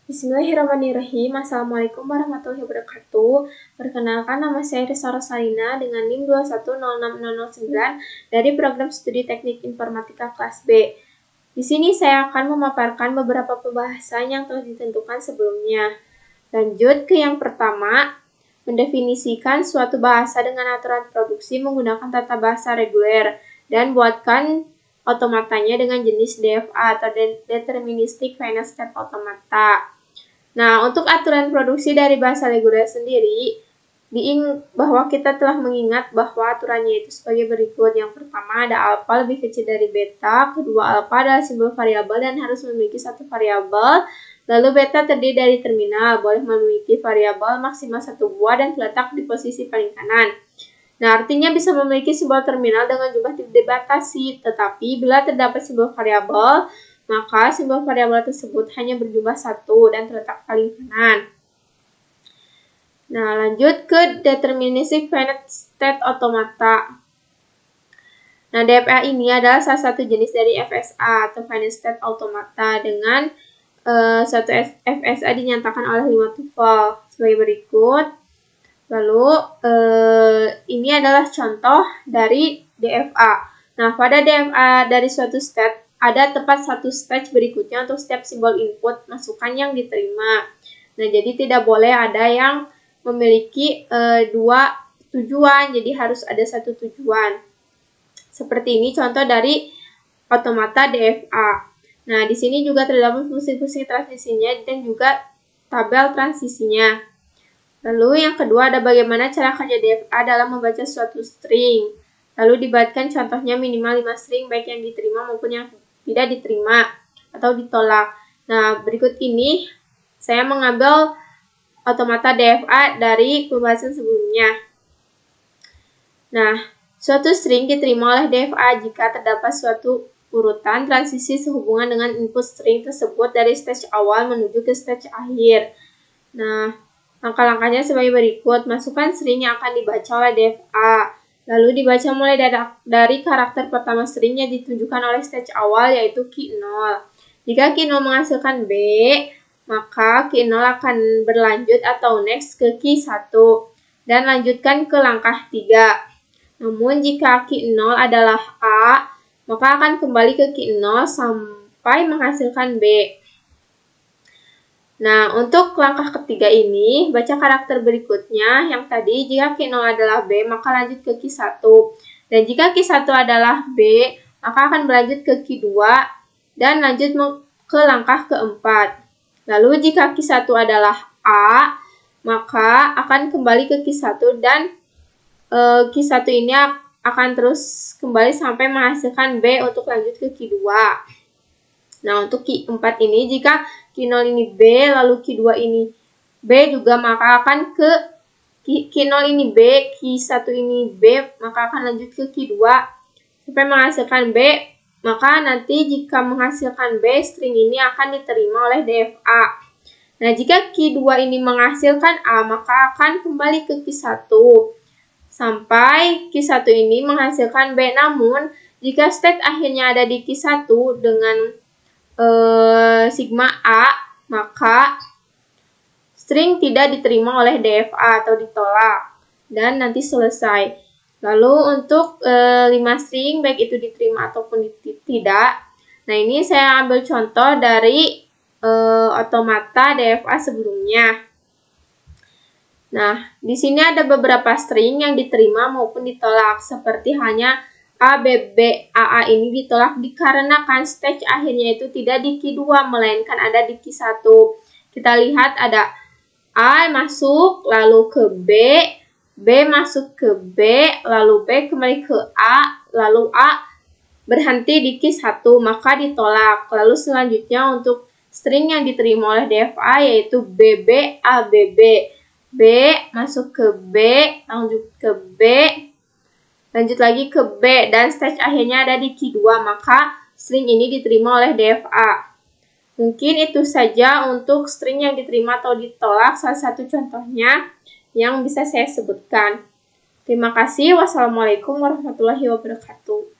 Bismillahirrahmanirrahim. Assalamualaikum warahmatullahi wabarakatuh. Perkenalkan, nama saya Risa Rosalina dengan NIM 2106009 dari program studi Teknik Informatika kelas B. Di sini saya akan memaparkan beberapa pembahasan yang telah ditentukan sebelumnya. Lanjut ke yang pertama, mendefinisikan suatu bahasa dengan aturan produksi menggunakan tata bahasa reguler dan buatkan otomatanya dengan jenis DFA atau Deterministic Finite State Automata. Nah, untuk aturan produksi dari bahasa reguler sendiri, bahwa kita telah mengingat bahwa aturannya itu sebagai berikut. Yang pertama ada alfa lebih kecil dari beta, kedua alfa adalah simbol variabel dan harus memiliki satu variabel, lalu beta terdiri dari terminal, boleh memiliki variabel maksimal satu buah dan terletak di posisi paling kanan. Nah, artinya bisa memiliki simbol terminal dengan jumlah tidak dibatasi, tetapi bila terdapat simbol variabel, maka simbol variabel tersebut hanya berjumlah satu dan terletak paling kanan. Nah, lanjut ke Deterministic Finite State Automata. Nah, DFA ini adalah salah satu jenis dari FSA atau Finite State Automata dengan satu FSA dinyatakan oleh 5 tuple sebagai berikut. Lalu, ini adalah contoh dari DFA. Nah, pada DFA dari suatu state, ada tepat satu stage berikutnya untuk setiap simbol input masukan yang diterima. Nah, jadi tidak boleh ada yang memiliki dua tujuan, jadi harus ada satu tujuan. Seperti ini contoh dari otomata DFA. Nah, di sini juga terdapat fungsi-fungsi transisinya dan juga tabel transisinya. Lalu yang kedua ada bagaimana cara kerja DFA dalam membaca suatu string. Lalu dibuatkan contohnya minimal 5 string baik yang diterima maupun yang tidak diterima atau ditolak. Nah, berikut ini saya mengambil otomata DFA dari pembahasan sebelumnya. Nah, suatu string diterima oleh DFA jika terdapat suatu urutan transisi sehubungan dengan input string tersebut dari stage awal menuju ke stage akhir. Nah, langkah-langkahnya sebagai berikut. Masukkan string yang akan dibaca oleh DFA. Lalu dibaca mulai dari karakter pertama string yang ditunjukkan oleh stage awal yaitu key 0. Jika key 0 menghasilkan B, maka key 0 akan berlanjut atau next ke key 1 dan lanjutkan ke langkah 3. Namun jika key 0 adalah A, maka akan kembali ke key 0 sampai menghasilkan B. Nah, untuk langkah ketiga ini, baca karakter berikutnya. Yang tadi, jika key 0 adalah B, maka lanjut ke key 1. Dan jika key 1 adalah B, maka akan berlanjut ke key 2 dan lanjut ke langkah keempat. Lalu jika key 1 adalah A, maka akan kembali ke key 1 dan key 1 ini akan terus kembali sampai menghasilkan B untuk lanjut ke key 2. Nah, untuk key 4 ini, jika key 0 ini B, lalu key 2 ini B juga, maka akan ke key 0 ini B, key 1 ini B, maka akan lanjut ke key 2 sampai menghasilkan B. Maka nanti jika menghasilkan B, string ini akan diterima oleh DFA. Nah, jika key 2 ini menghasilkan A, maka akan kembali ke key 1 sampai key 1 ini menghasilkan B. Namun, jika state akhirnya ada di key 1 dengan sigma A, maka string tidak diterima oleh DFA atau ditolak dan nanti selesai. Lalu untuk 5 string baik itu diterima ataupun tidak. Nah, ini saya ambil contoh dari otomata DFA sebelumnya. Nah, di sini ada beberapa string yang diterima maupun ditolak, seperti halnya A, B, B, AA ini ditolak dikarenakan stage akhirnya itu tidak di key 2, melainkan ada di key 1. Kita lihat ada A masuk, lalu ke B, B masuk ke B, lalu B kembali ke A, lalu A berhenti di key 1, maka ditolak. Lalu selanjutnya untuk string yang diterima oleh DFA yaitu BB, ABB. B masuk ke B, lanjut ke B, lanjut lagi ke B, dan stage akhirnya ada di key 2, maka string ini diterima oleh DFA. Mungkin itu saja untuk string yang diterima atau ditolak, salah satu contohnya yang bisa saya sebutkan. Terima kasih. Wassalamualaikum warahmatullahi wabarakatuh.